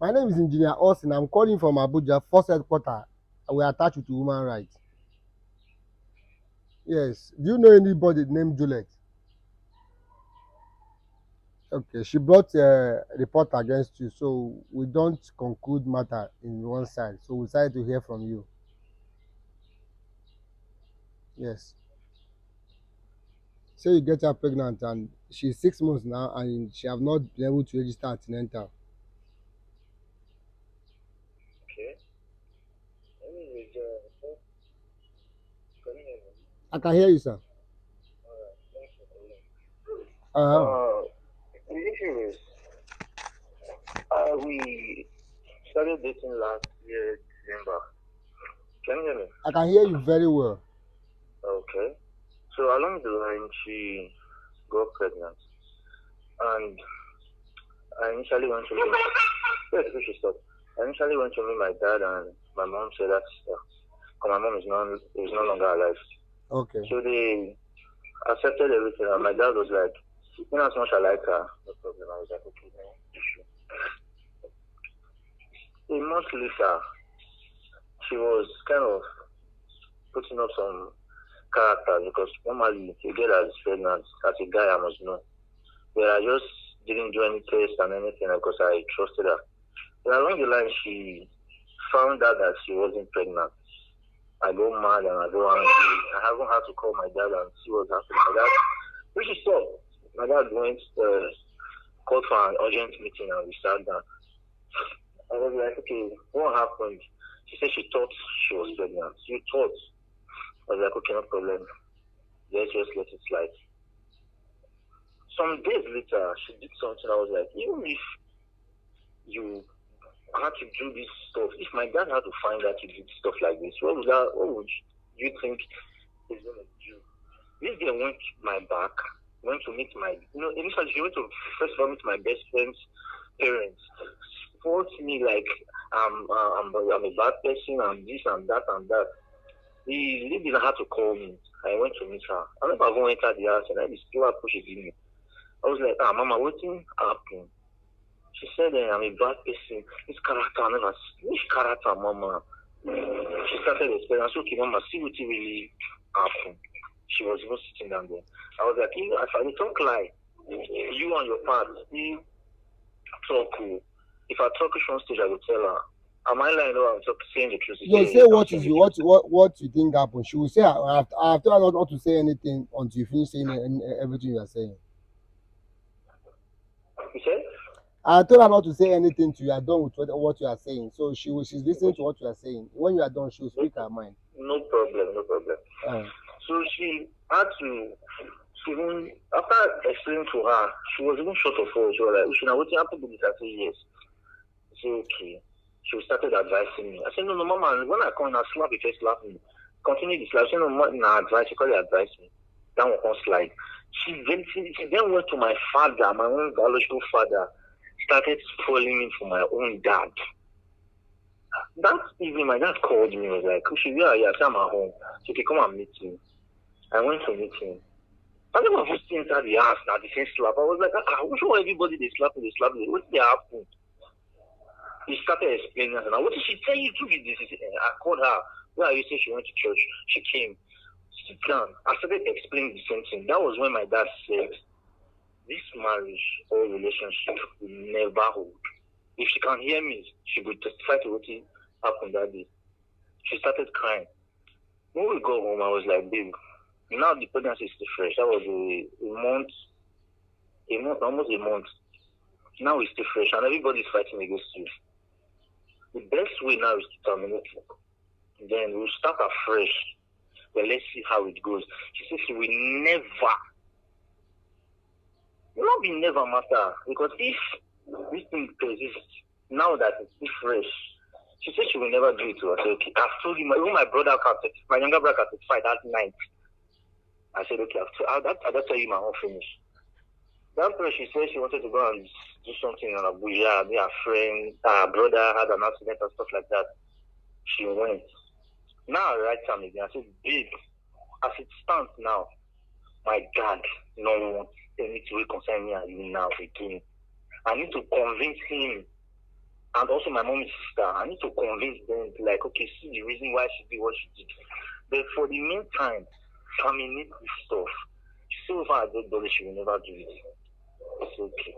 My name is Engineer Austin. I'm calling from Abuja, first headquarter. We are attached with human rights. Yes. Do you know anybody named Juliet? Okay. She brought a report against you, so we don't conclude matter in one side. So we decided to hear from you. Yes. Say you get her pregnant and she's 6 months now and she have not been able to register antenatal. Okay. Anyways, can you hear me? I can hear you, sir. Alright, thanks for calling. Uh, The issue is, we started dating last year, December. Can you hear me? I can hear you very well. Okay. So along the line, she got pregnant, and I initially went to meet. Yes, we should stop. I initially went to meet my dad, and my mom said that my mom is no longer alive. Okay. So they accepted everything, and my dad was like, "In as much I like her, no problem." I was like, "Okay, no issue." A month later, she was kind of putting up some character because normally a girl that is pregnant, as a guy, I must know. But I just didn't do any test and anything because I trusted her. But along the line, she found out that she wasn't pregnant. I go mad and I go angry. I haven't had to call my dad and see what's happening. My dad, which is so. My dad went called for an urgent meeting and we sat down. I was like, okay, what happened? She said she thought she was pregnant. You thought? I was like, okay, no problem. Let's just let it slide. Some days later, she did something. I was like, even if you had to do this stuff, if my dad had to find out you did stuff like this, what would you think he's gonna do? This girl went my back, went to meet my, initially she went to first of all meet my best friend's parents, forced me like I'm a bad person, I'm this and that and that. The lady had to call me. I went to meet her. I never even entered the house and I just still push it in me. I was like, mama, what happened? She said, I'm a bad person. This character, I never see. Which character, mama? She started explaining. I said, okay, mama, see what really happened. She was even sitting down there. I was like, if I talk lie, you and your part, you talk. If I talk on stage, I will tell her. Am I lying or I'm saying the truth? No, Say, say yes, I'm what saying is the you truth. what you think happened. She will say I have told her not to say anything until you finish saying everything you are saying. You said? I told her not to say anything till you are done with what you are saying. So she's listening to what you are saying. When you are done, she will speak her mind. No problem, no problem. So she had to, even after explaining to her, she was even short of words. She was like, Ushina, what happened to this? I said, yes. She said, okay. She started advising me. I said, no, mama, when I come in, I slap you, just slap me. Continue the slap. I said, no, advice. She called it advice me. That one slide. She then went to my father, my own biological father, started spoiling me for my own dad. That evening, my dad called me. Was like, Kushi, where are you? I said, I'm at home. So he come and meet me. I went to meet him. I never was inside the house now, the same slap. I was like, which one everybody they slap me, what did happen? He started explaining, and what did she tell you to be this? I called her. Where are you? Say she went to church. She came. Sit down. I started explaining the same thing. That was when my dad said, this marriage or relationship will never hold. If she can hear me, she would testify to what happened that day. She started crying. When we go home, I was like, babe, now the pregnancy is still fresh. That was almost a month. Now it's still fresh, and everybody's fighting against you. The best way now is to terminate it. Then we'll start afresh. But let's see how it goes. She says she will never, not be never matter, because if this thing persists, now that it's fresh, she said she will never do it to her. I said, okay, I've told you, even my brother, my younger brother, could fight that night. I said, okay, I'll tell you my own finish. That time she said she wanted to go and do something in Abuja. Her friend, her brother had an accident and stuff like that. She went. Now I write time again. I said, babe, as it stands now, my dad no wants anything to reconcile me and you now again. I need to convince him and also my mom's sister. I need to convince them, like, okay, see the reason why she did what she did. But for the meantime, terminate this stuff. She said, if I did body, she will never do it. It's okay.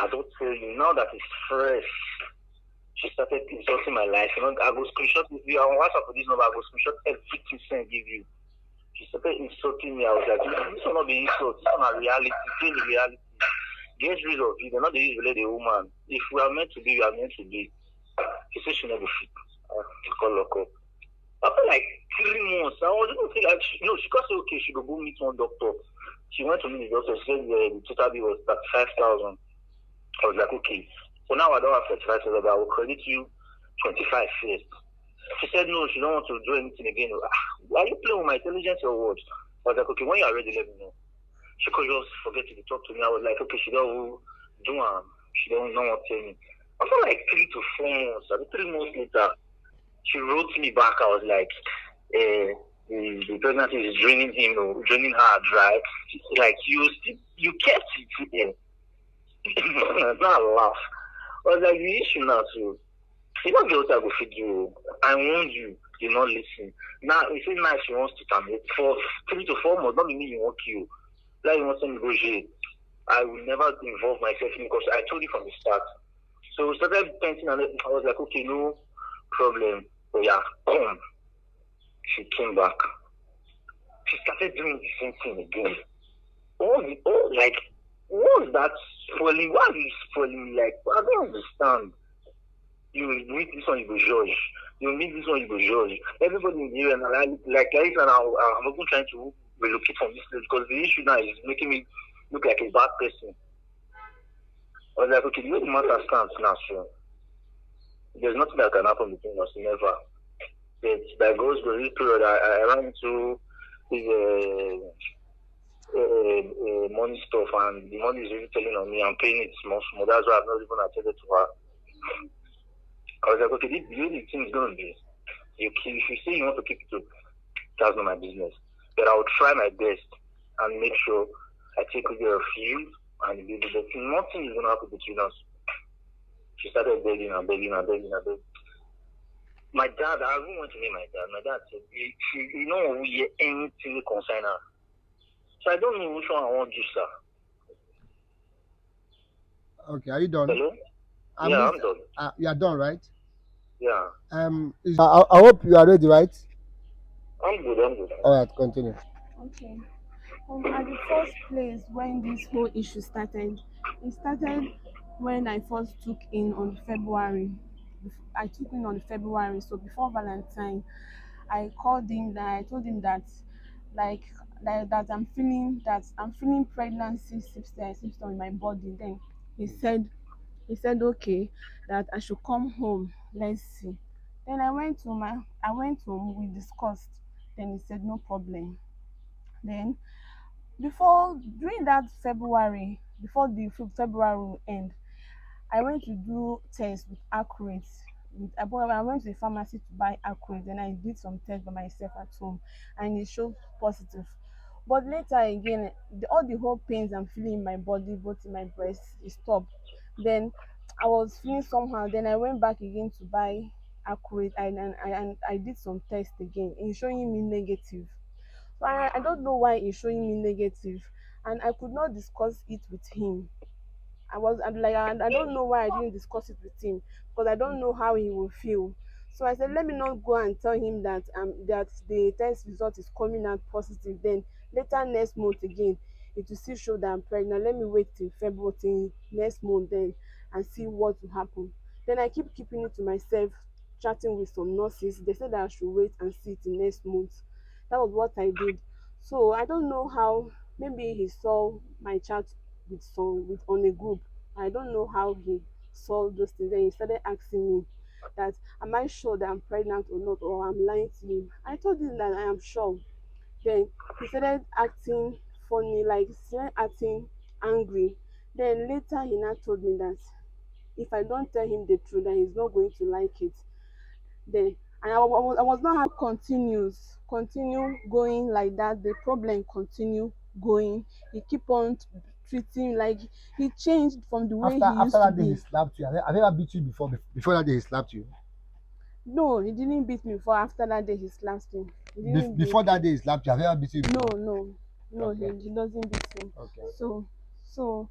I don't tell you, now that it's fresh, she started insulting my life. You know, I go screenshot with you. On WhatsApp for this number, I go screenshot everything send give you. She started insulting me. I was like, this will not be insult. This is not reality. This is reality. Get rid of it. They're not the usually the woman. If we are meant to be, we are meant to be. She said she never fit. I call lock up. After like 3 months, I was even feel like she got say okay, she go meet one doctor. She went to meet the doctor. She said the total bill was 35,000. I was like, okay. So now I don't have 35,000, but I will credit you 25 first. She said no, she don't want to do anything again. Are you playing with my intelligence or what? I was like, okay, when you are ready, let me know. She could just forget to talk to me. I was like, okay, she don't do she don't know what to tell me. After like 3 to 4 months, 3 months later, she wrote me back. I was like, the pregnancy is draining him, or draining her dry. Like you kept it. It's not a laugh. I was like, the issue now too. You don't get what I go feed you. I warned you. You not listen. Now it's nice she wants to terminate for 3 to 4 months. Not mean you want you. Like you want to negotiate. I will never involve myself in because I told you from the start. So we started painting and I was like, okay, no problem. Oh yeah, come. She came back. She started doing the same thing again. Like, what was that spoiling? Why are you spoiling me? Like, I don't understand. You meet this one, you go judge. You meet this one, you go judge. Everybody in here, and like now, I'm even trying to relocate from this place because the issue now is making me look like a bad person. I was like, okay, the way the matter stands now, so there's nothing that can happen between us, never. But that goes to this period, I ran into this money stuff, and the money is really telling on me. I'm paying it small, small. That's why I've not even attended to her. I was like, okay, the way the thing is going to be, if you say you want to keep it up, that's not my business. But I will try my best and make sure I take care of you and the baby. But nothing is going to happen between us. She started begging and begging and begging and begging. My dad, I even went to meet my dad. My dad said, you know, we hear anything concern her. So I don't know which one I want to do, sir. Okay, are you done? Hello? I'm done. You are done, right? Yeah. I hope you are ready, right? I'm good. All right, continue. Okay. At the first place, when this whole issue started, it started when I first took in on February. I took in on February, so before Valentine, I called him. That I told him that, like, that I'm feeling pregnancy symptoms in my body. Then he said he said okay, that I should come home. Let's see. Then I went home. We discussed. Then he said no problem. Then before during that February, before the February will end, I went to do tests with Accurate. I went to the pharmacy to buy Accurate, and I did some tests by myself at home, and it showed positive. But later again, all the whole pains I'm feeling in my body, both in my breast, it stopped. Then I was feeling somehow. Then I went back again to buy Accurate, and I did some tests again. It's showing me negative. So I don't know why he's showing me negative, and I could not discuss it with him. I don't know why I didn't discuss it with him because I don't know how he will feel. So I said, let me not go and tell him that the test result is coming out positive. Then later next month again, it will still show that I'm pregnant. Let me wait till February till next month then and see what will happen. Then I keep keeping it to myself, chatting with some nurses. They said that I should wait and see till next month. That was what I did. So I don't know how. Maybe he saw my chat with on a group. I don't know how he saw those things. Then he started asking me that am I sure that I'm pregnant or not, or I'm lying to him. I told him that I am sure. Then he started acting funny, like he started acting angry. Then later he now told me that if I don't tell him the truth, then he's not going to like it. Then and I was not how continue going like that. The problem continue going. He keep on treat him. Like he changed from the way After he used to that day he be. slapped you. Have you ever beat you before? Before that day he slapped you. No, he didn't beat me before. After that day, he slapped me. He didn't beat Before that me. day he slapped you. Have you ever beat you No, before? no, no. Okay. He doesn't beat me. Okay. So, so,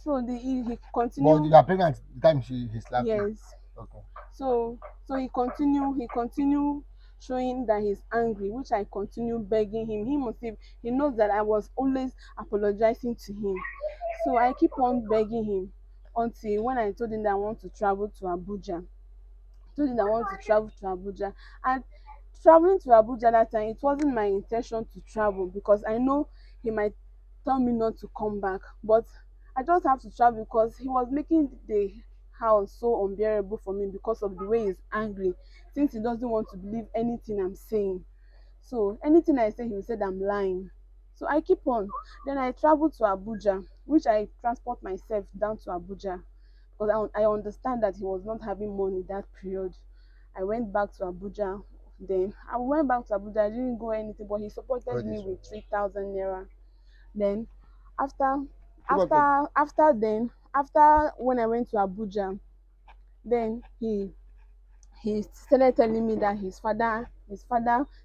so he But continue. you are pregnant the time he slapped you. Yes. Okay. So he continue showing that he's angry, which I continue begging him. He knows that I was always apologizing to him. So I keep on begging him until when I told him that I want to travel to Abuja. Told him that I want to travel to Abuja. And traveling to Abuja that time, it wasn't my intention to travel because I know he might tell me not to come back. But I just have to travel because he was making the house so unbearable for me because of the way he's angry, since he doesn't want to believe anything I'm saying. So anything I say, he will say that I'm lying. So I keep on. Then I travel to Abuja, which I transport myself down to Abuja because I understand that he was not having money that period. I went back to Abuja. Then I went back to Abuja. I didn't go anything, but he supported me with 3,000 naira. Then after after when I went to Abuja, then he started telling me that his father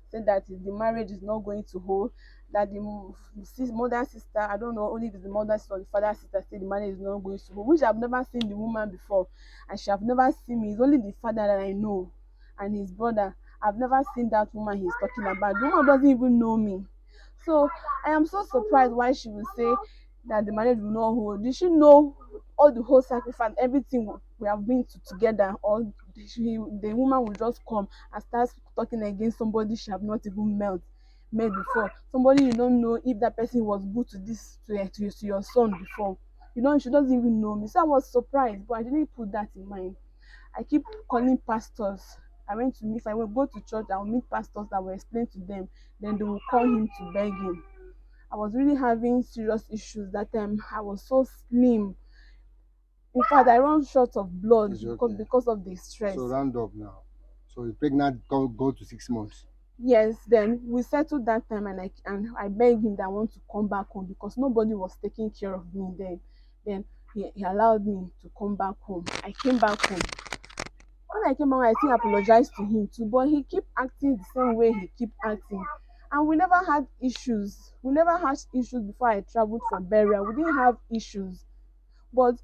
said that the marriage is not going to hold, that the mother sister, I don't know only if it's the mother sister or the father sister, said the marriage is not going to hold, which I've never seen the woman before, and she have never seen me. It's only the father that I know and his brother. I've never seen that woman he's talking about. The woman doesn't even know me. So I am so surprised why she will say that the marriage will not hold. Did she know all the whole sacrifice, everything we have been to together, or the woman will just come and start talking against somebody she have not even met before, somebody you don't know if that person was good to this to your son before. She doesn't even know me. So I was surprised, but I didn't put that in mind. I keep calling pastors. If I will go to church, I will meet pastors that will explain to them, then they will call him to beg him. I was really having serious issues that time. I was so slim. In fact, I run short of blood because of the stress. So round up now. So you're pregnant, go to 6 months. Yes, then we settled that time, and I begged him that I want to come back home because nobody was taking care of me then. Then he allowed me to come back home. I came back home. When I came back, I still apologized to him too, but he keep acting the same way he keep acting. And we never had issues. We never had issues before I traveled for burial. We didn't have issues. But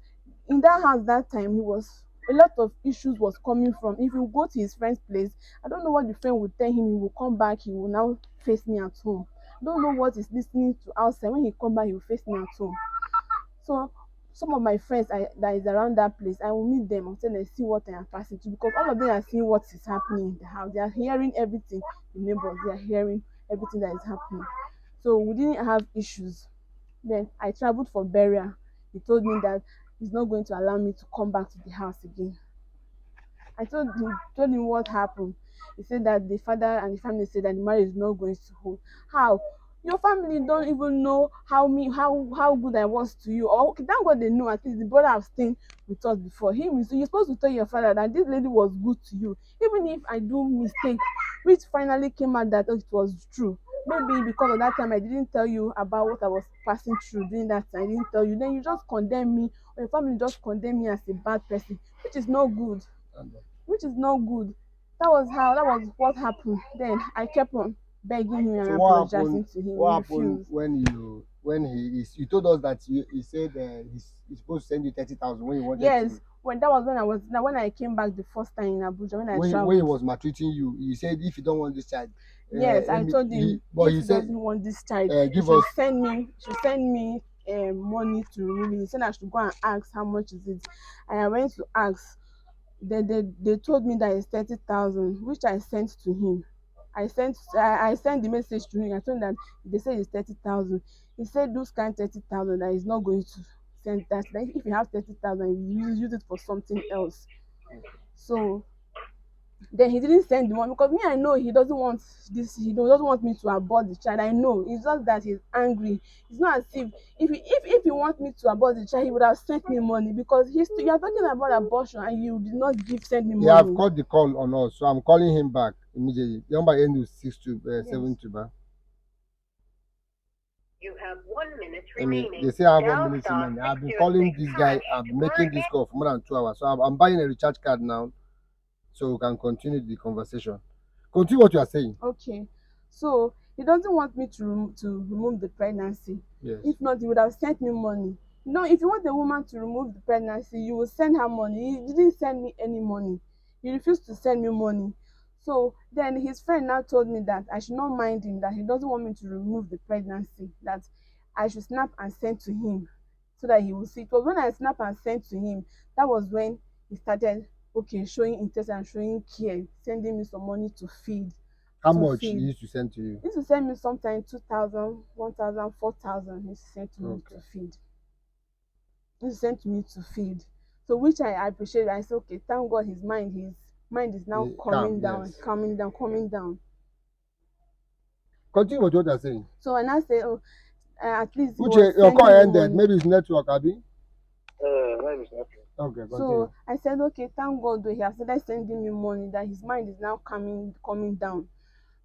in that house that time, he was a lot of issues was coming from. If you go to his friend's place, I don't know what the friend will tell him. He will come back, he will now face me at home. I don't know what he's listening to outside. When he come back, he will face me at home. So some of my friends that is around that place, I will meet them until I see what I am passing through, because all of them are seeing what is happening in the house. They are hearing everything. The neighbors, they are hearing everything that is happening. So we didn't have issues. Then I traveled for burial. He told me that he's not going to allow me to come back to the house again. I told him what happened. He said that the father and the family said that the marriage is not going to hold. How? Your family don't even know how good I was to you. Or okay, thank God they know. At least the brother have stayed with us before. So you're supposed to tell your father that this lady was good to you. Even if I do mistake, which finally came out that it was true. Maybe because of that time I didn't tell you about what I was passing through during that time. I didn't tell you. Then you just condemn me, or your family just condemn me as a bad person, which is not good. Which is not good. That was what happened. Then I kept on begging him and apologizing to him. What He happened refused. when you told us that he said he's supposed to send you 30,000 when he wanted Yes, to. when I came back the first time in Abuja, when I When traveled. he was maltreating you, he said if you don't want this child. Yes, I told him but if he he said doesn't want this child, give us. should send me money to remove it. He said I should go and ask how much is it. And I went to ask. They told me that it's 30,000, which I sent to him. I sent the message to him. I told him that they said it's 30,000. He said those kind 30,000 that he's not going to send that. Like if you have 30,000, you use it for something else. So then he didn't send the money because me, I know he doesn't want this. He doesn't want me to abort the child. I know it's just that he's angry. It's not as if he wants me to abort the child, he would have sent me money, because you are talking about abortion and you did not send me money. Yeah, I've called the call on us, so I'm calling him back immediately. The number ends with 6272. You have 1 minute remaining. They say I have 1 minute remaining. I've been calling this guy. I've been making this call for more than 2 hours. So I'm buying a recharge card now, so we can continue the conversation. Continue what you are saying. Okay, so he doesn't want me to remove the pregnancy. Yes. If not, he would have sent me money. You know, if you want a woman to remove the pregnancy, you will send her money. He didn't send me any money. He refused to send me money. So then his friend now told me that I should not mind him, that he doesn't want me to remove the pregnancy, that I should snap and send to him so that he will see. It was when I snap and sent to him, that was when he started, okay, showing interest and showing care, sending me some money to feed. How much he used to send to you? He used to send me sometimes 2,000, 1,000, 4,000. He used to send to me to feed. He used to send to me to feed. So which I appreciate. I said, okay, thank God his mind is now calming down, yes. calming down. Continue what you are saying. So when I say, oh, at least your call ended. Maybe it's network, Abi. Maybe it's network. Okay, continue. So I said, okay, thank God he has started sending me money, that his mind is now coming down,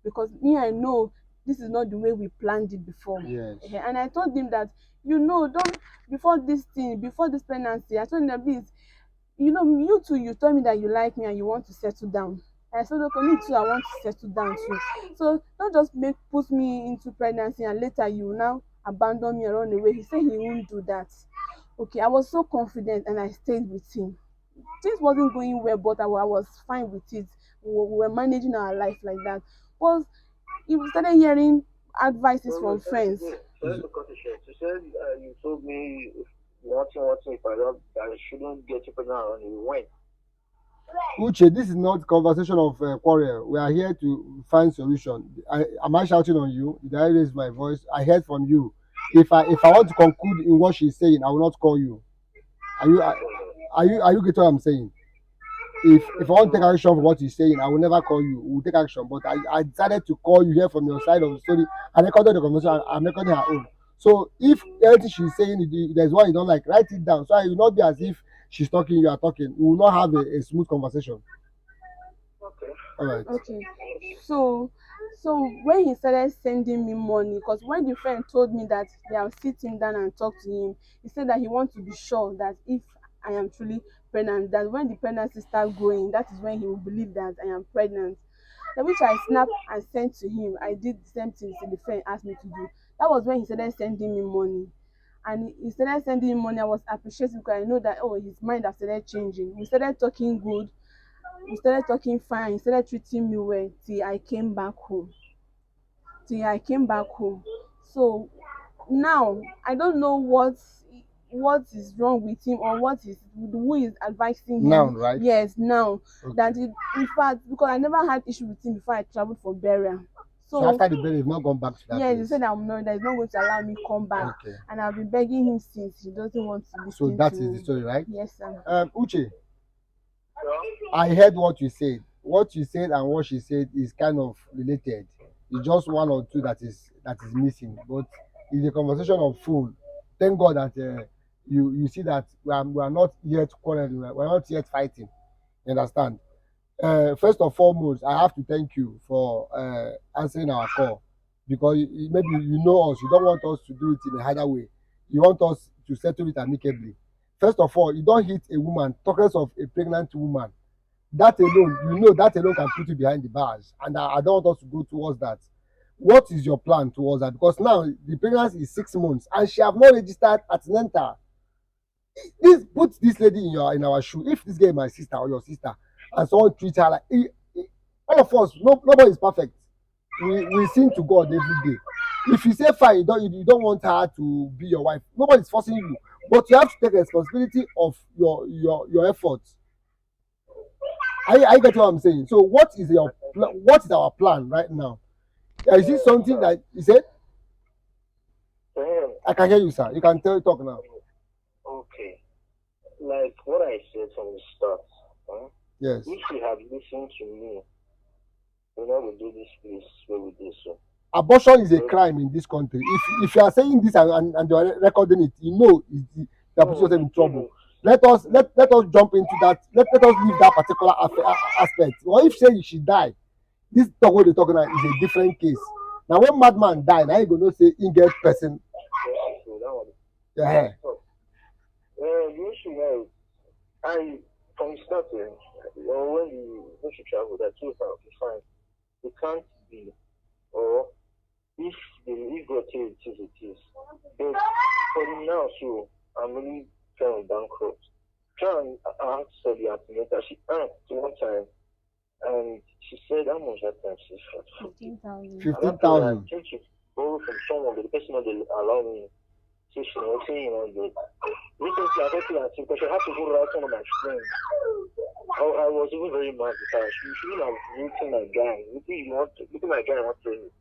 because me, I know this is not the way we planned it before. Yes. And I told him that, don't, before this pregnancy, I told him that, please, you too, you told me that you like me and you want to settle down. I said, okay, me too, I want to settle down too. So don't just put me into pregnancy and later you now abandon me and run away. He said he won't do that. Okay, I was so confident and I stayed with him. Things wasn't going well, but I was fine with it. We were managing our life like that. Because he started hearing advices from friends. Sorry to cut it short. You said you told me watching if I shouldn't get you pregnant and you went. Uche, this is not conversation of quarrel. We are here to find solution. Am I shouting on you? Did I raise my voice? I heard from you. If I want to conclude in what she's saying, I will not call you. Are you getting what I'm saying? If I want to take action for what he's saying, I will never call you. We'll take action. But I decided to call you here from your side of the story. I recorded the conversation. I'm recording her own. So if everything she's saying, there's one you don't like, write it down. So it will not be as if she's talking, you are talking. We will not have a smooth conversation. Okay. All right. Okay. So when he started sending me money, because when the friend told me that they will sit him down and talk to him, he said that he wants to be sure that if I am truly pregnant, that when the pregnancy starts growing, that is when he will believe that I am pregnant. Then which I snapped and sent to him. I did the same thing the friend asked me to do. That was when he started sending me money. And he started sending me money. I was appreciative because I know that, his mind has started changing. We started talking good. We started talking fine. He started treating me well till I came back home. So now I don't know what is wrong with him, or who is advising him now, right? Yes, now. Okay. That in fact, because I never had issue with him before I traveled for burial. So after the burial, he's not gone back to that place? He said that he's not going to allow me come back. Okay. And I've been begging him since. He doesn't want to listen. So that is the story, right? Yes, sir. Uche, I heard what you said. What you said and what she said is kind of related. It's just one or two that is missing. But it's a conversation of full. Thank God that you see that we are not yet quarreling. We are not yet fighting. You understand? First and foremost, I have to thank you for answering our call, because maybe you know us. You don't want us to do it in a harder way. You want us to settle it amicably. First of all, you don't hit a woman, talkers of a pregnant woman. That alone can put you behind the bars, and I don't want us to go towards that. What is your plan towards that? Because now the pregnancy is 6 months and she have not registered antenatal. Put this lady in our shoe. If this girl is my sister or your sister, and someone treats her like all of us, nobody is perfect. We sin to God every day. If you say fine, you don't want her to be your wife, nobody is forcing you, but you have to take responsibility of your efforts. I get what I'm saying. So what is our plan right now? Is this something that you said? I can hear you, sir. You can talk now. Okay. Like what I said from the start. Yes. If you have listened to me, we will do this place where we do so. Abortion is a crime in this country. If you are saying this and you are recording it, you putting yourself in trouble. Let us jump into that. Let us leave that particular aspect. Or if say she die, this talk what they talking about is a different case. Now when madman die, now you go know say he get person. So that one. Yeah. The issue now is, I from the start, when she traveled, I told her, okay, fine, it can't be, or if God says it is, it is. But for now, so I'm really kind of bankrupt. Try and ask for the antenatal. She asked one time, and she said, how much that time? She said, 15,000. 15,000. I think she borrowed from someone, but the person not allow me. So she was saying, recently I got to her because I had to go write one of my friends. I was even very mad with her. She shouldn't have written my guy. Look at my guy, not saying it.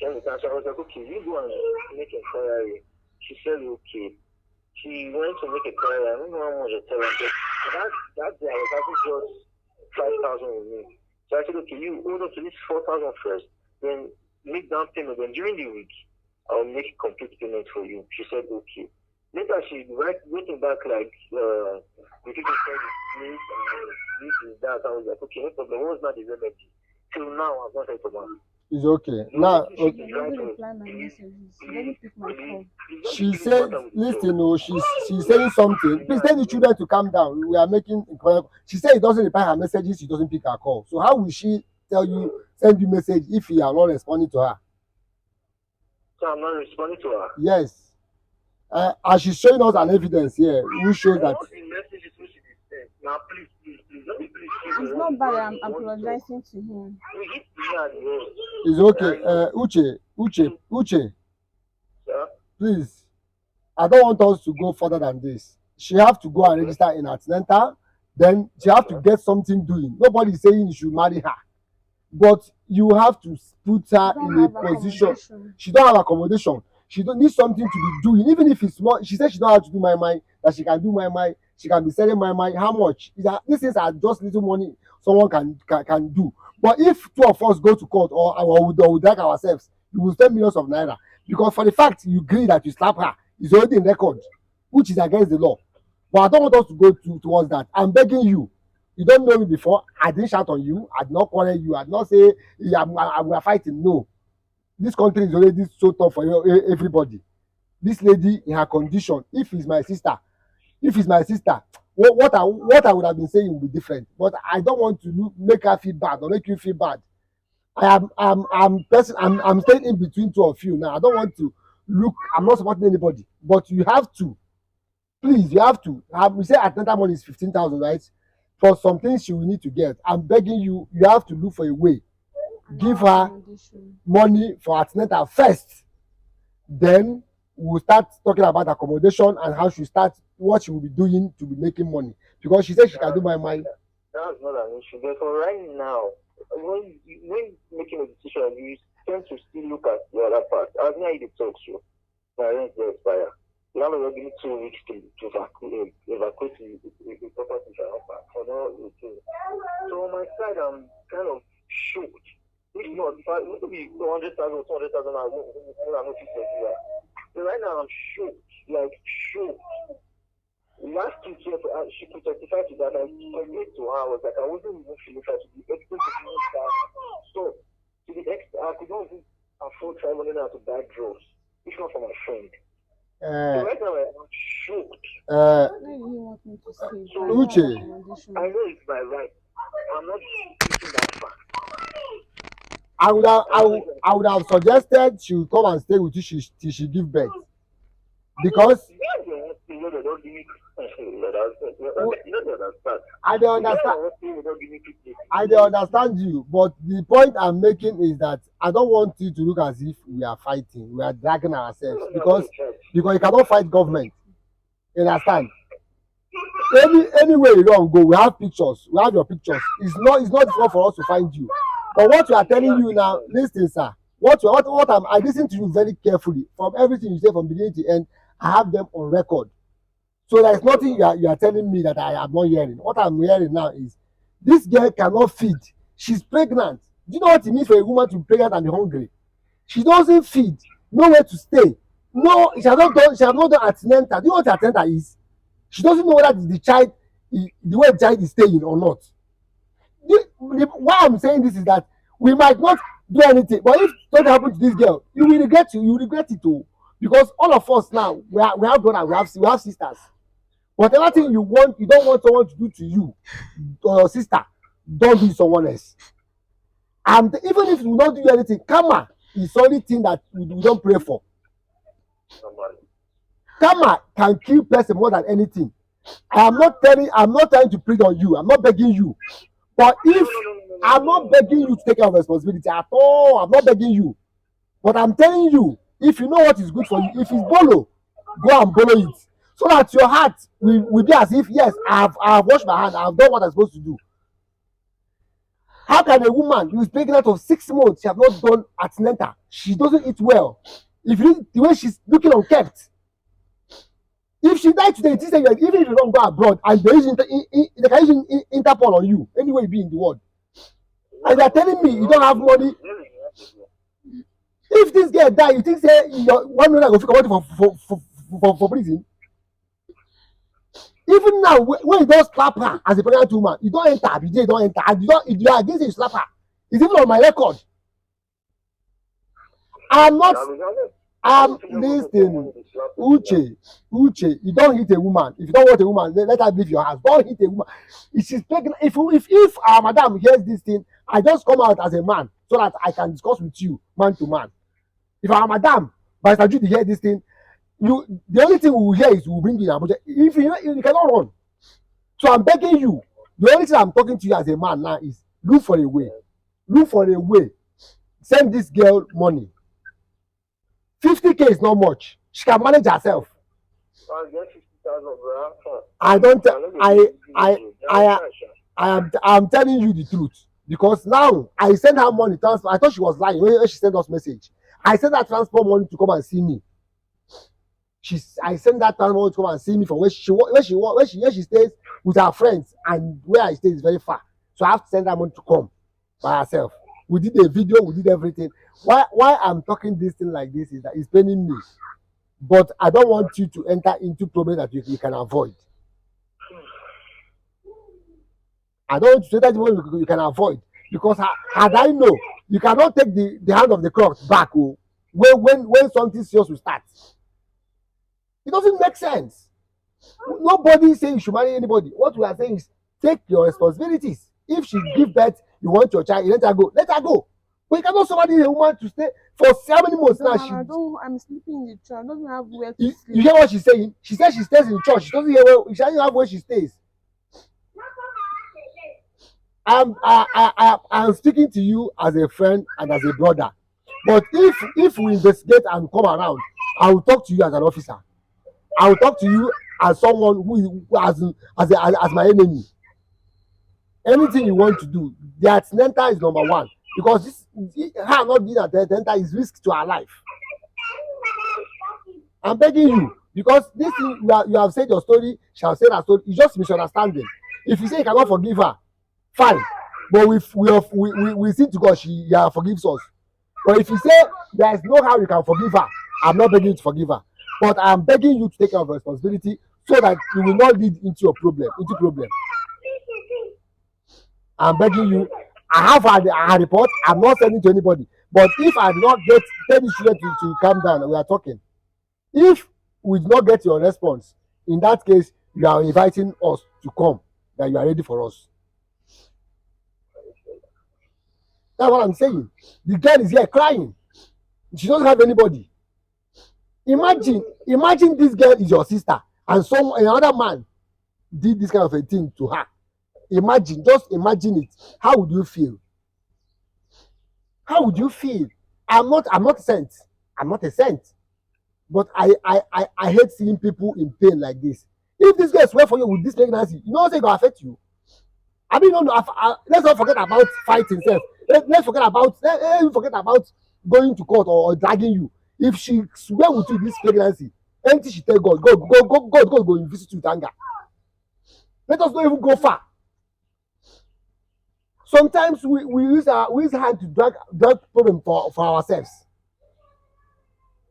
So I was like, okay, you go and make a inquiry. She said, okay. She went to make a inquiry. I don't know how much I tell her, but that day I was having just 5,000 with me. So I said, okay, you hold on to this 4,000 first, then make down payment. Then during the week, I'll make a complete payment for you. She said, okay. Later, she waiting back like, the people said, this is that. I was like, okay, no problem. What was not the remedy? Till now, I've not heard from her. It's okay. Now, She doesn't reply my messages. She doesn't pick my call. she said, listen, oh, she's saying something. Please tell the children to calm down. We are making inquiry. She said he doesn't reply her messages, he doesn't pick her call. So how will she send you message if you are not responding to her? So I'm not responding to her. Yes. As she's showing us an evidence here, which shows that. All the messages which she sent. Now, please, let me please. It's not bad. I'm apologizing to him. We hit me at the end. It's okay. Uche, Yeah? please. I don't want us to go further than this. She have to go and register in Atlanta. Then she have to get something doing. Nobody is saying you should marry her, but you have to put her in a position. She don't have accommodation. She don't need something to be doing, even if it's small. She said she don't have to do my mind. That she can do my mind. She can be selling my mind. How much? These things are just little money someone can do. But if two of us go to court or we drag ourselves, you will spend millions of naira, because for the fact you agree that you slap her is already in record, which is against the law. But I don't want us to go towards that. I'm begging you. You don't know me before. I didn't shout on you. I did not quarrel you. I did not say we are fighting. No. This country is already so tough for everybody. This lady in her condition, if it's my sister, what I would have been saying would be different. But I don't want to make her feel bad or make you feel bad. I'm staying in between two of you now. I don't want to look. I'm not supporting anybody, but you have to. Please, you have to. We say Atlanta money is 15,000, right? For some things she will need to get. I'm begging you. You have to look for a way. Give her money for Atlanta first. Then we'll start talking about accommodation and how she start, what she will be doing to be making money. Because she said she can do my mind. That's not an issue. But for right now, when making a decision, you tend to still look at the other part. I was not the talk show. My rent will expire. You have to give me 2 weeks to evacuate the property for no routine. So on my side, I'm kind of shocked. If not, if I want to be 100,000 or 200,000, I know people do that. But right now, I'm shocked. Like, shocked. Last week, she could testify to that. I made to her, I was like, I wasn't even feeling trying to be expensive to use that. So, to the extent, I could not even afford traveling out to buy drugs. It's not for my friend. So right now, I'm shocked. Uche. I know it's my right. I'm not taking that fact. I would have suggested she would come and stay with you till she give birth. Because I don't understand you, but the point I'm making is that I don't want you to look as if we are fighting, we are dragging ourselves, because you cannot fight government. You understand? Anywhere you don't go, we have pictures, we have your pictures. It's not difficult for us to find you. But what we are telling you now, listen, sir. I listen to you very carefully. From everything you say from beginning to end, I have them on record. So there is nothing you are telling me that I am not hearing. What I'm hearing now is this girl cannot feed. She's pregnant. Do you know what it means for a woman to be pregnant and be hungry? She doesn't feed, nowhere to stay. No, she has not done antenatal. Do you know what antenatal is? She doesn't know whether the way the child is staying or not. Why I'm saying this is that We might not do anything, but if something happen to this girl, you will regret it. You will regret it too, because all of us now we have brothers, we have sisters. Whatever thing you want, you don't want someone to do to you or your sister, don't do it to someone else. And even if you don't do anything, karma is the only thing that we don't pray for. Karma can kill person more than anything. I'm not trying to plead on you. I'm not begging you. But if I'm not begging you to take care of responsibility at all, I'm not begging you. But I'm telling you, if you know what is good for you, if it's bolo, go and borrow it. So that your heart will be as if, yes, I've washed my hand, I've done what I'm supposed to do. How can a woman who is pregnant of 6 months, she have not done antenatal? She doesn't eat well. If you look the way she's looking unkept, if she died today, even if you don't go abroad and they can use Interpol on you, anywhere you be in the world, and they're telling me you don't have money. If this girl die, you think say your 1 million go fit comot for prison? Even now, when you don slap her as a pregnant woman, you don enter, the day you don enter, and if you are against it, you slap her. It's even on my record. I'm listening. Uche, you don't hit a woman. If you don't want a woman, let her leave your house. Don't hit a woman. If she's pregnant, if our madam hears this thing, I just come out as a man so that I can discuss with you, man to man. If our madam, by Mr. Judy, hear this thing, the only thing we will hear is we will bring you in Abuja. If you cannot run. So I'm begging you. The only thing I'm talking to you as a man now is look for a way. Look for a way. Send this girl money. 50K is not much. She can manage herself. I'm telling you the truth, because now I send her money transfer. I thought she was lying when she sent us message. I sent her transport money to come and see me. I sent that transport money to come and see me from where she stays with her friends, and where I stay is very far. So I have to send her money to come by herself. We did a video, we did everything. Why I'm talking this thing like this is that it's paining me. But I don't want you to enter into problems that you can avoid. I don't want you to enter into problems you can avoid. Because had I know, you cannot take the hand of the clock back when something serious will start. It doesn't make sense. Nobody is saying you should marry anybody. What we are saying is take your responsibilities. If she give birth, you want your child, you let her go. Let her go. But you cannot somebody a woman to stay for how many months now? I'm sleeping in the church. I don't have where to sleep. You hear what she's saying? She says she stays in the church. She doesn't hear she doesn't have where she stays. I'm speaking to you as a friend and as a brother. But if we investigate and come around, I will talk to you as an officer. I will talk to you as someone who as my enemy. Anything you want to do, the antenatal is number one, because her not being at the antenatal is risk to her life. I'm begging you, because this thing you have said your story, shall say that story. It's just misunderstanding. If you say you cannot forgive her, fine. But we see to God she forgives us. But if you say there is no how you can forgive her, I'm not begging you to forgive her. But I'm begging you to take care of responsibility so that you will not lead into problem. I'm begging you. I have a report. I'm not sending to anybody. But if I do not tell the children to calm down, we are talking. If we do not get your response, in that case, you are inviting us to come, that you are ready for us. That's what I'm saying. The girl is here crying. She doesn't have anybody. Imagine this girl is your sister, and another man did this kind of a thing to her. Just imagine it. How would you feel? How would you feel? I'm not a saint. I'm not a saint. But I hate seeing people in pain like this. If this girl swear for you with this pregnancy, you know it's going to affect you. I mean, let's not forget about fighting self. Let's forget about going to court or dragging you. If she swear with you this pregnancy, anything she tell God go visit you with anger. Let us not even go far. Sometimes we use hand to drag problem for ourselves.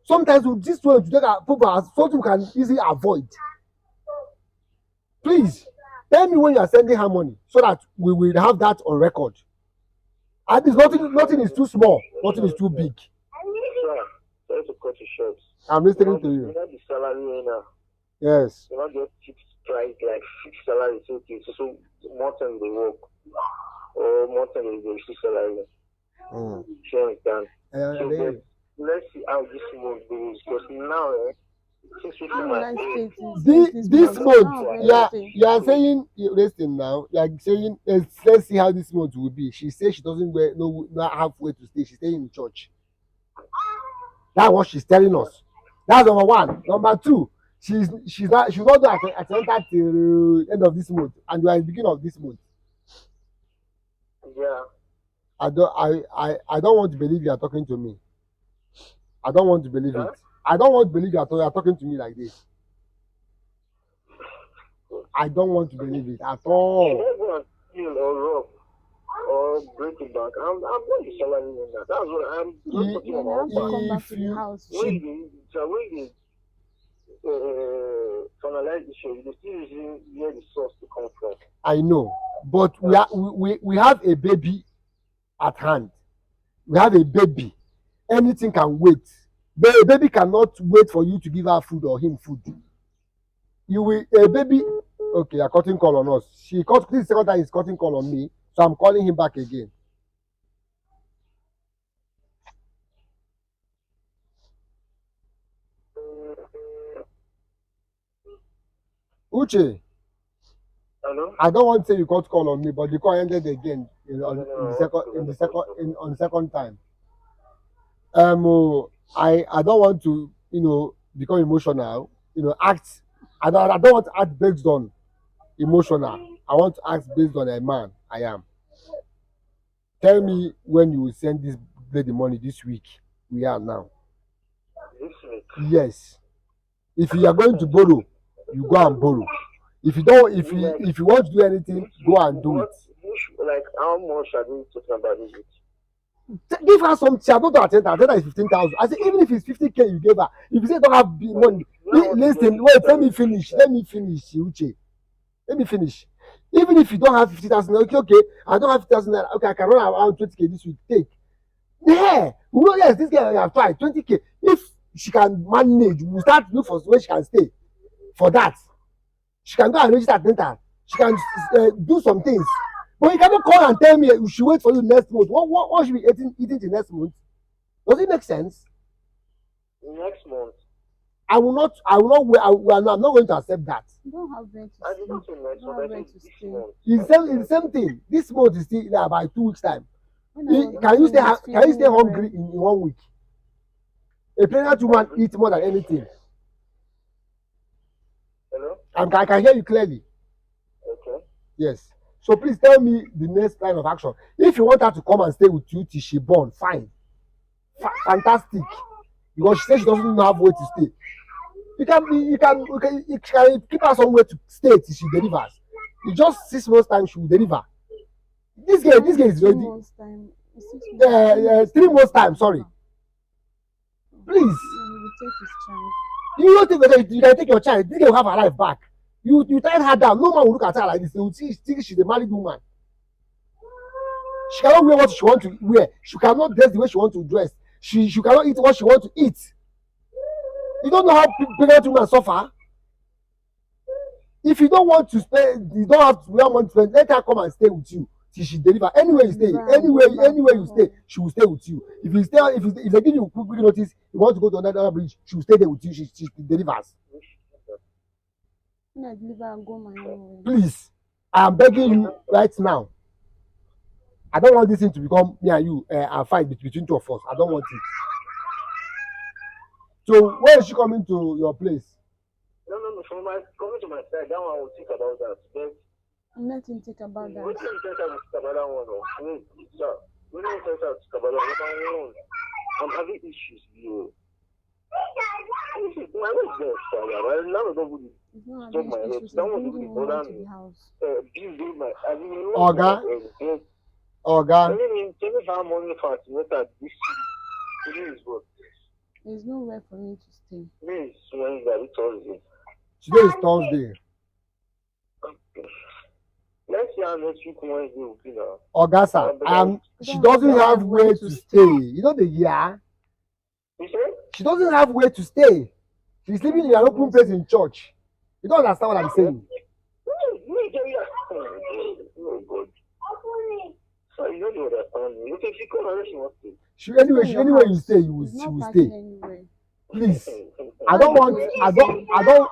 Sometimes we just want to drag our problem something we can easily avoid. Please tell me when you are sending her money so that we will have that on record. And it's nothing is too small, nothing is too big. Sir, sorry to cut you short. I'm listening to You you. know the salary now. Yes. You not get fixed price like fixed salary. So okay, so more time they work or more time they receive salary. Sure, understand. So but let's see how this month goes because now, since we How come will at I stay to This month, How will I yeah, stay? you are saying resting now. You are saying let's see how this month will be. She says she doesn't wear no not halfway to stay. She's staying in church. That's what she's telling us. That's number one. Number two, she's not doing attendant till end of this month, and we are in the beginning of this month. yeah. I don't want to believe you are talking to me. I don't want to believe Huh? it. I don't want to believe you are talking to me like this. I don't want to believe it at She all. not go and steal or rob or break it back. I'm not the salary in that. That's what I'm not If, talking Then I about have to come offer. back to the you house. When she you finalize the show, you still using where the source to come from. I know, but we have a baby at hand. We have a baby. Anything can wait. But a baby cannot wait for you to give her food or him food. You will a baby. Okay, you're cutting call on us. This second time he's cutting call on me, so I'm calling him back again. Uche, Hello? I don't want to say you cut call on me, but the call ended again on the second time. I don't want to become emotional. Act. I don't want to act based on emotional. I want to act based on a man I am. Tell me when you will send this lady money this week. We are now. This week. Yes. If you are going to borrow, you go and borrow. If you don't, if you want to do anything, go and do it. Like how much are we talking about this week? Give her some. She has not done attendant is 15,000. I say even if it's 50K you gave her, if you say don't have big money, listen. Wait, let me finish. Uche. Let me finish. Even if you don't have 50,000, okay, I don't have 50,000. Okay, I can run around 20K this week. Take. Yeah, yes, this girl have tried 20K. If she can manage, we'll start look for where she can stay. For that, she can go and register attendant. She can do some things. But you cannot call and tell me she wait for you next month. What should be eating the next month? Does it make sense? Next month. I will not wait. I'm not going to accept that. You don't have where to I stay. did not say next You don't month. have I where said to this stay. month. It's the same thing. This month is still by 2 weeks time. When I was Can you doing this stay feeling hungry in 1 week? A pregnant woman eats more than anything. Hello? I can hear you clearly. Okay. Yes. So please tell me the next line of action. If you want her to come and stay with you till she born, fine. Fantastic. Because she says she doesn't have where to stay. You can keep her somewhere to stay till she delivers. In just 6 months time she will deliver. This girl is ready. 3 months time. 6 months. 3 months time, sorry. Please. No, he will take his child. You don't think that you can take your child. This girl will have her life back. You tied her down. No man will look at her like this. They will think she's a married woman. She cannot wear what she wants to wear. She cannot dress the way she wants to dress. She cannot eat what she wants to eat. You don't know how pregnant women suffer. If you don't want to spend, you don't have to wear money to spend. Let her come and stay with you till she deliver. Anywhere you stay, anywhere you stay, she will stay with you. If they give you quick notice, you want to go to another bridge, she will stay there with you. She delivers. When I deliver, I'll go my own way. Please, I am begging you right now. I don't want this thing to become me and you a fight between two of us. I don't want it. So when is she coming to your place? No. From coming to my side, that one I will think about that. But Nothing think about that. what do you think I will think about that one? Wait, sir. What do you think I will think about that one? I'm having issues here. My way is there, sir. I'm not going to It's not stop my having head. issues. That It's one bringing will bother woman to me. the house. Build my. I mean, Oga, tell me how money for antenatal this is what. There's nowhere for me to stay. Please, Wednesday, Thursday. today is Thursday. Let's see how next week Wednesday will be now. Augusta, We she don't doesn't have have anywhere where to to stay. stay. You know the year? You say? She doesn't have where to stay. She's living in an open place in church. You don't understand what I'm saying? Oh God. So you don't understand me. Okay, she come and she wants to. She anyway, Stay in she your anywhere you house. stay, It's she not will parking stay. anywhere. Please. Why do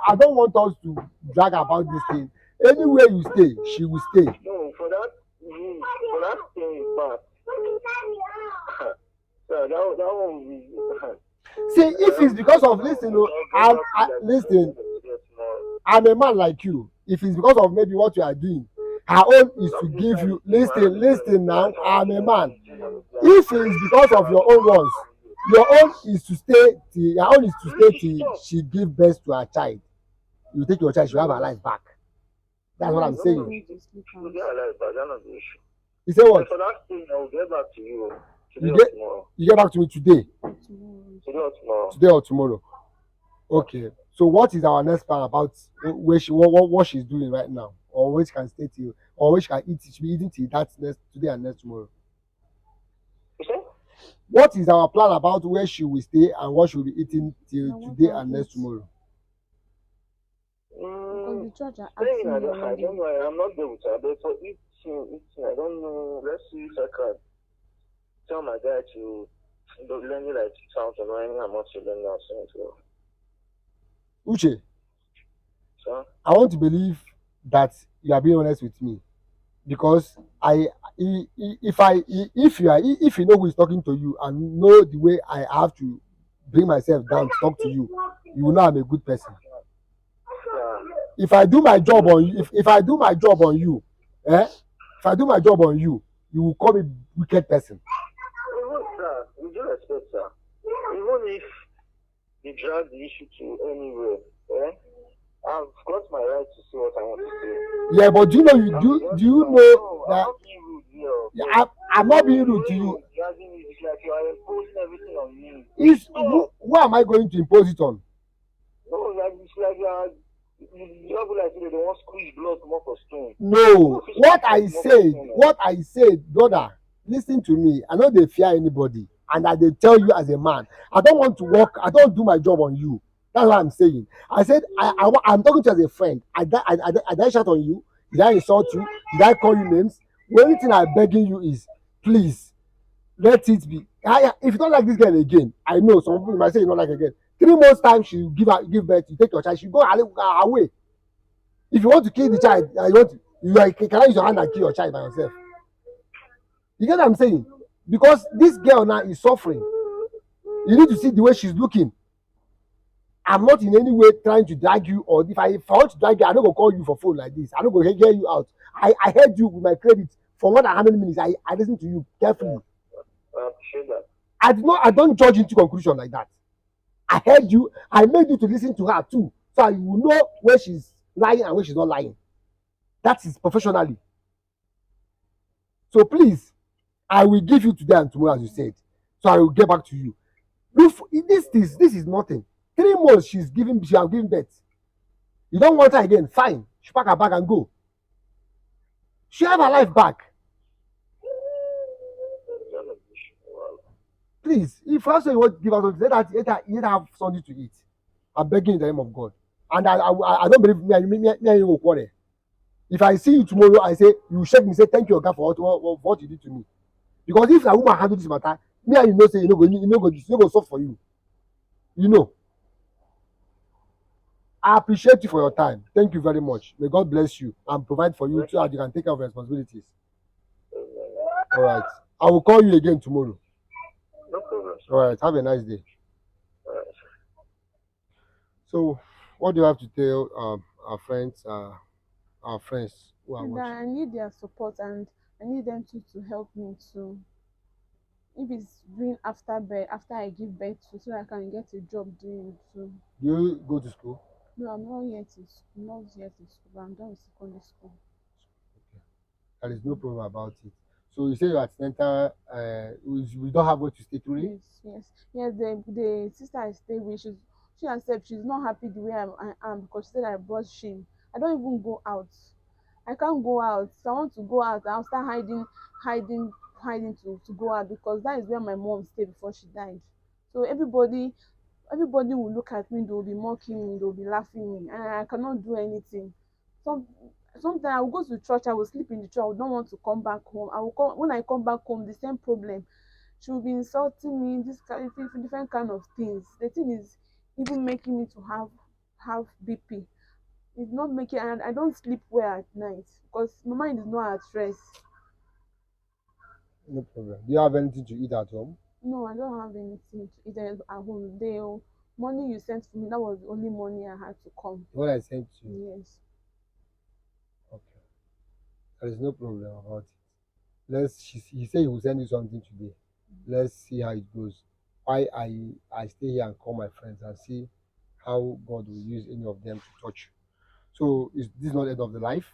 I don't want us to drag about this thing. Anywhere you stay, she will stay. No, for that thing back. So that one will be. See, if it's because of listen, listen, I'm a man like you. If it's because of maybe what you are doing, her own is to give you listen now, I'm a man. If it's because of your own ones, your own is to stay till your own is to stay till she give birth to her child. You take your child, she will have her life back. That's what I'm saying. You say what? For that thing, I'll get back to you today You or get tomorrow. you get back to me today, Today or tomorrow. today or tomorrow. Okay. So what is our next plan about where she what she's doing right now, or where she can stay till, or where she can eat? She should be eating till that next today and next tomorrow. You say? What is our plan about where she will stay and what she will be eating till today and next tomorrow? Because the church are Saying asking I me don't already. know. I'm not there with her, but for eating, I don't know. Let's see if I can tell my guy to lend me like 2,000 or any amount to lend now. So, Uche, so I want to believe that you are being honest with me, because if you know who is talking to you and know the way I have to bring myself down to talk to you, you will know I'm a good person. yeah. If I do my job on you, if I do my job on you, if I do my job on you, you will call me wicked person. Even sir, with due respect, sir, even if you drag the issue to anywhere, I've got my right to say what I want to say. Yeah, but do you know do you know that? I'm not being rude here. Yeah, I'm not being rude to you. It's like you are imposing everything on me. Who am I going to impose it on? No, it's like you are. You have like they want squeeze blood to more for stone. No, what I said, brother, listen to me. I know they fear anybody, and I they tell you as a man, I don't want to work. I don't do my job on you. That's what I'm saying. I said I'm talking to you as a friend. I did shout on you? Did I insult you? Did I call you names? The only thing I'm begging you is, please let it be. If you don't like this girl again, I know some people might say you don't like her again. 3 months time she give birth, you take your child, she go away. If you want to kill the child, you cannot use your hand and kill your child by yourself. You get what I'm saying? Because this girl now is suffering. You need to see the way she's looking. I'm not in any way trying to drag you, or if I want to drag you, I'm not gonna call you for phone like this. I'm not gonna hear you out. I heard you with my credit for more than how many minutes. I listened to you carefully. I appreciate that. I don't judge into conclusion like that. I heard you. I made you to listen to her too, so you will know where she's lying and where she's not lying. That is professionally. So please, I will give you today and tomorrow, as you said. So I will get back to you. This is nothing. 3 months she have given birth. You don't want her again, fine. She pack her bag and go. She have her life back. Please, if also you want to give her something, let her have something to eat. I'm begging in the name of God. And I don't believe me and you will quarrel. If I see you tomorrow, I say you shake me, say thank you, God, for what you did to me. Because if a woman handle this matter, me and you know say you no go soft for you. You know. I appreciate you for your time. Thank you very much. May God bless you and provide for you so that you can take care of your responsibilities. All right. I will call you again tomorrow. No problem. All right. Have a nice day. All right. So, what do you have to tell our friends who are And watching? I need their support, and I need them to help me too. If it's doing after birth, after I give birth to, so I can get a job doing too. Do you go to school? No, I'm not yet in school. Not yet in school, but I'm done with secondary school. Okay. There is no problem about it. So you say you're at center. We don't have where to stay today. Yes. The sister I stay with, she herself, she's not happy the way I am, because she said I brought shame. I don't even go out. I can't go out. If I want to go out, I'll start hiding, hiding to go out because that is where my mom stayed before she died. So everybody will look at me, they will be mocking me, they will be laughing me, and I cannot do anything. Some Sometimes I will go to church, I will sleep in the church, I would not want to come back home. I will come when I come back home, the same problem. She will be insulting me, different kind of things. The thing is even making me to have BP. It's not making, and I don't sleep well at night because my mind is not at rest. No problem. Do you have anything to eat at home? No, I don't have anything to eat at home. The money you sent for me, that was the only money I had to come. What I sent you. Yes. Okay. There is no problem about it. He said he will send you something today. Let's see how it goes. I stay here and call my friends and see how God will use any of them to touch you. So this is not the end of the life.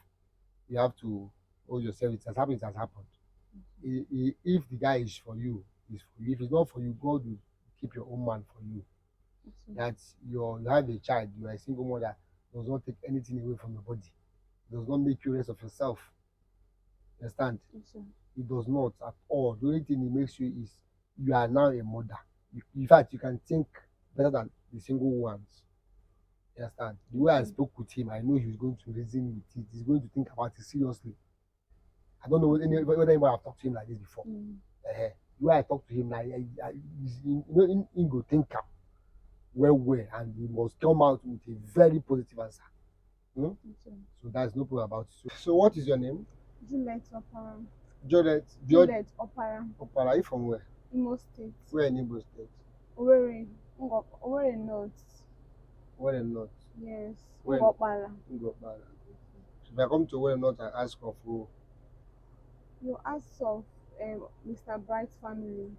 You have to hold yourself. It has happened, it has happened. If the guy is for you, is for you. If it's not for you, God will keep your own man for you. That you have a child, you are a single mother, does not take anything away from your body, does not make you less of yourself. Understand? It does not at all. The only thing it makes you is you are now a mother. In fact, you can think better than the single ones. You understand? The way I spoke with him, I know he was going to reason with it. He's going to think about it seriously. I don't know whether anyone have talked to him like this before. The way I talk to him, he go think well, and he must come out with a very positive answer. So that's no problem about it. So what is your name? Juliet Opara. Juliet Opara. Opara. Are you from where? Imo State. Where in Imo State? Owerri. Owerri North. Owerri North. Yes. Where? Ngopala. Ngopala. So if I come to Owerri North and ask of who? You ask of Mr. Bright's family.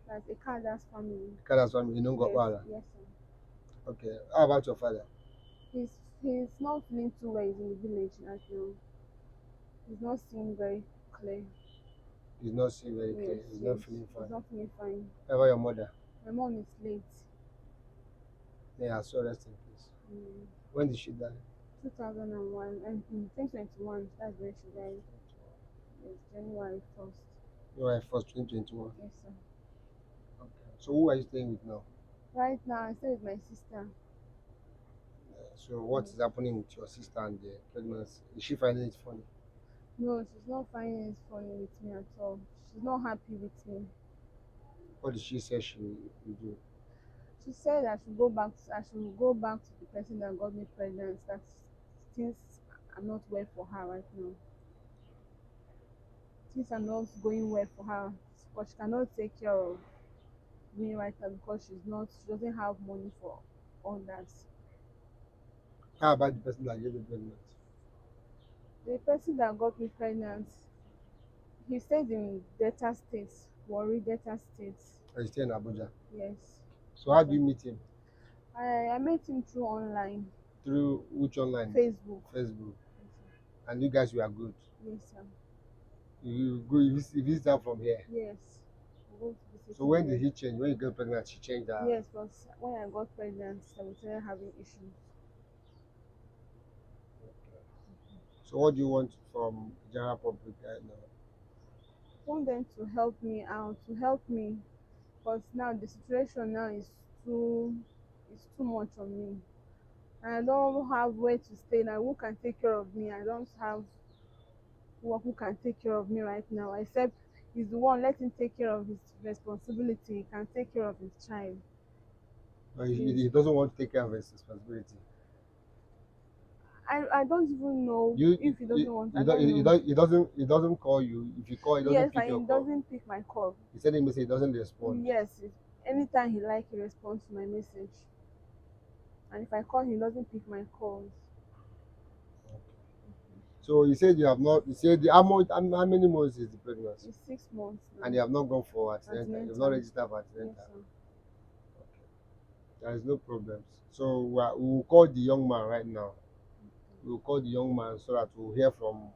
That's a Kadas family. Kadas family in Ngopala? Yes, sir. Okay. How about your father? He's not feeling too well. He's in the village right now. He's not seeing very clear. He's not seeing very clear. He's not feeling fine. He's not feeling fine. How about your mother? My mom is late. Yeah, so rest in peace. When did she die? 2001 and in 2021. That's when she died. Yes, January 1st. January 1st, 2021. Yes, sir. Okay. So who are you staying with now? Right now, I stay with my sister. So what is happening with your sister and the pregnancy? Is she finding it funny? No, she's not finding it funny with me at all. She's not happy with me. What did she say she will do? She said I should go back to the person that got me pregnant. That things are not well for her right now. Things are not going well for her, but she cannot take care of me right now because she doesn't have money for all that. How about the person that gave you pregnant? The person that got me pregnant, he stayed in Delta State, Warri, Delta State. Or you stay in Abuja? Yes. So how do you meet him? I met him through online. Through which online? Facebook. Facebook. And you guys were good? Yes, sir. You visit her from here? Yes. So when did he change? When you got pregnant, she changed that? Yes, but when I got pregnant, I was still having issues. So what do you want from general public right now? I want them to help me out, because now the situation now is too much on me. And I don't have where to stay now. Who can take care of me? I don't have who can take care of me right now, except he's the one. Let him take care of his responsibility. He can take care of his child. But he doesn't want to take care of his responsibility. I don't even know if he doesn't want. He doesn't call you. If you call, he doesn't pick your call. Yes, he doesn't pick my call. He sent a message. He doesn't respond. Yes, anytime he responds to my message. And if I call, he doesn't pick my calls. So you said you have not. You said how many months is the pregnancy? It's 6 months now. And you have not gone for antenatal. You have not registered for antenatal. Yes, sir. Okay. There is no problems. So we will call the young man right now. We will call the young man so that we'll hear from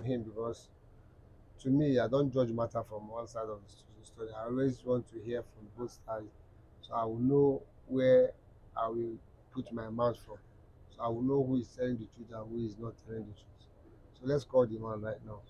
him, because to me, I don't judge matter from one side of the story. I always want to hear from both sides, so I will know where I will put my mouth from. So I will know who is telling the truth and who is not telling the truth. So let's call the man right now.